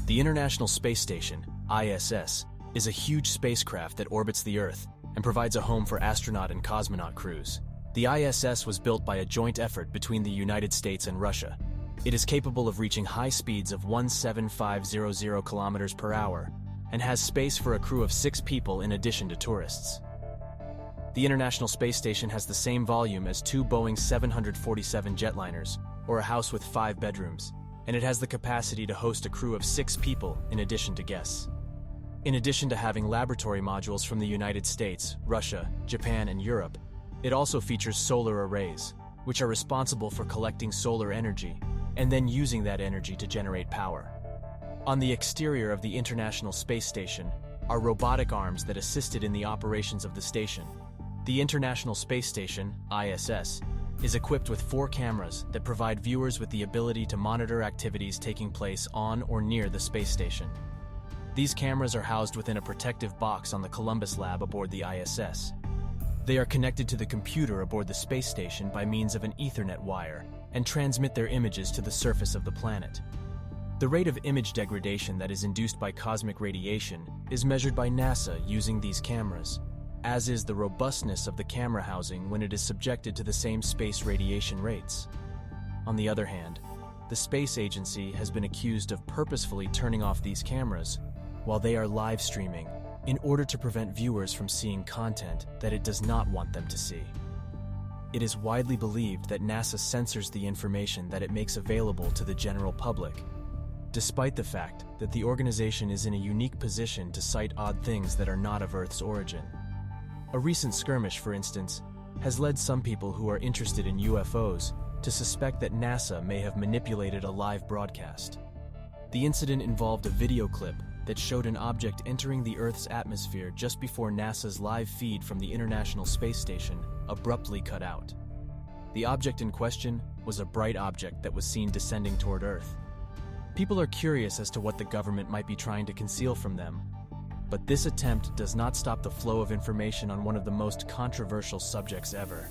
The International Space Station, ISS, is a huge spacecraft that orbits the Earth and provides a home for astronaut and cosmonaut crews. The ISS was built by a joint effort between the United States and Russia. It is capable of reaching high speeds of 17500 kilometers per hour and has space for a crew of 6 people in addition to tourists. The International Space Station has the same volume as 2 Boeing 747 jetliners, or a house with 5 bedrooms, and it has the capacity to host a crew of 6 people in addition to guests. In addition to having laboratory modules from the United States, Russia, Japan, and Europe, it also features solar arrays, which are responsible for collecting solar energy and then using that energy to generate power. On the exterior of the International Space Station are robotic arms that assisted in the operations of the station. The International Space Station, ISS, is equipped with 4 cameras that provide viewers with the ability to monitor activities taking place on or near the space station. These cameras are housed within a protective box on the Columbus lab aboard the ISS. They are connected to the computer aboard the space station by means of an Ethernet wire and transmit their images to the surface of the planet. The rate of image degradation that is induced by cosmic radiation is measured by NASA using these cameras, as is the robustness of the camera housing when it is subjected to the same space radiation rates. On the other hand, the space agency has been accused of purposefully turning off these cameras while they are live streaming in order to prevent viewers from seeing content that it does not want them to see. It is widely believed that NASA censors the information that it makes available to the general public, despite the fact that the organization is in a unique position to cite odd things that are not of Earth's origin. A recent skirmish, for instance, has led some people who are interested in UFOs to suspect that NASA may have manipulated a live broadcast. The incident involved a video clip that showed an object entering the Earth's atmosphere just before NASA's live feed from the International Space Station abruptly cut out. The object in question was a bright object that was seen descending toward Earth. People are curious as to what the government might be trying to conceal from them, but this attempt does not stop the flow of information on one of the most controversial subjects ever.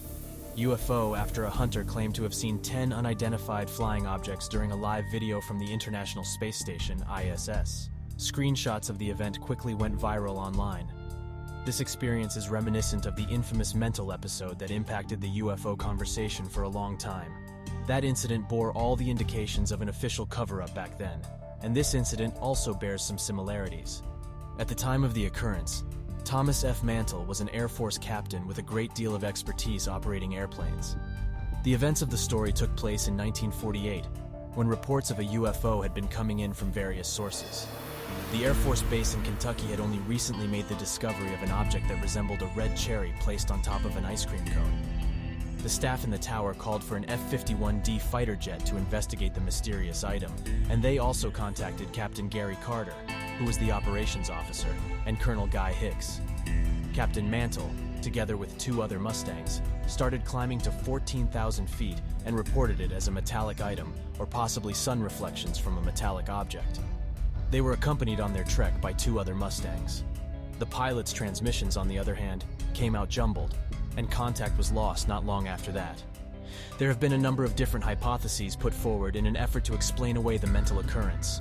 UFO after a hunter claimed to have seen 10 unidentified flying objects during a live video from the International Space Station, ISS. Screenshots of the event quickly went viral online. This experience is reminiscent of the infamous Mental episode that impacted the UFO conversation for a long time. That incident bore all the indications of an official cover-up back then, and this incident also bears some similarities. At the time of the occurrence, Thomas F. Mantle was an Air Force captain with a great deal of expertise operating airplanes. The events of the story took place in 1948, when reports of a UFO had been coming in from various sources. The Air Force Base in Kentucky had only recently made the discovery of an object that resembled a red cherry placed on top of an ice cream cone. The staff in the tower called for an F-51D fighter jet to investigate the mysterious item, and they also contacted Captain Gary Carter, who was the operations officer, and Colonel Guy Hicks. Captain Mantle, together with 2 other Mustangs, started climbing to 14,000 feet and reported it as a metallic item or possibly sun reflections from a metallic object. They were accompanied on their trek by 2 other Mustangs. The pilot's transmissions, on the other hand, came out jumbled, and contact was lost not long after that. There have been a number of different hypotheses put forward in an effort to explain away the mental occurrence.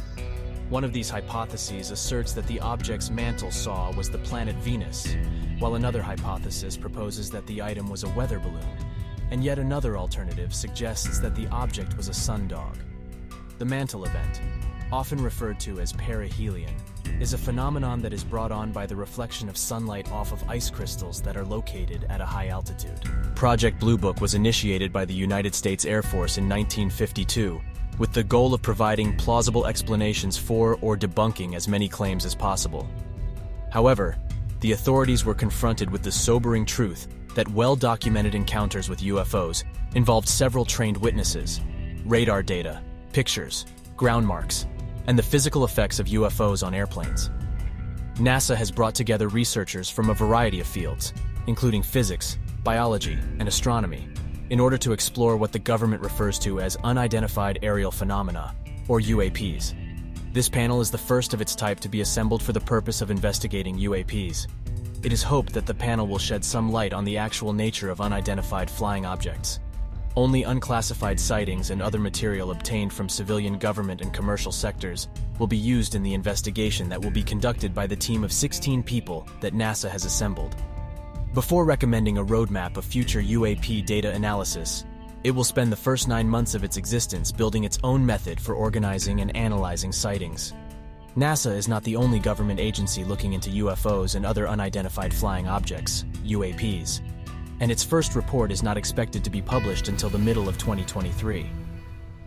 One of these hypotheses asserts that the object's Mantle saw was the planet Venus, while another hypothesis proposes that the item was a weather balloon, and yet another alternative suggests that the object was a sundog. The Mantle event, often referred to as perihelion, is a phenomenon that is brought on by the reflection of sunlight off of ice crystals that are located at a high altitude. Project Blue Book was initiated by the United States Air Force in 1952, with the goal of providing plausible explanations for or debunking as many claims as possible. However, the authorities were confronted with the sobering truth that well-documented encounters with UFOs involved several trained witnesses, radar data, pictures, ground marks, and the physical effects of UFOs on airplanes. NASA has brought together researchers from a variety of fields, including physics, biology, and astronomy, in order to explore what the government refers to as unidentified aerial phenomena, or UAPs. This panel is the first of its type to be assembled for the purpose of investigating UAPs. It is hoped that the panel will shed some light on the actual nature of unidentified flying objects. Only unclassified sightings and other material obtained from civilian government and commercial sectors will be used in the investigation that will be conducted by the team of 16 people that NASA has assembled. Before recommending a roadmap of future UAP data analysis, it will spend the first 9 months of its existence building its own method for organizing and analyzing sightings. NASA is not the only government agency looking into UFOs and other unidentified flying objects, UAPs, and its first report is not expected to be published until the middle of 2023.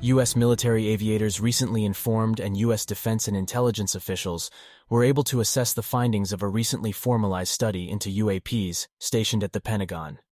U.S. military aviators recently informed and U.S. defense and intelligence officials were able to assess the findings of a recently formalized study into UAPs stationed at the Pentagon.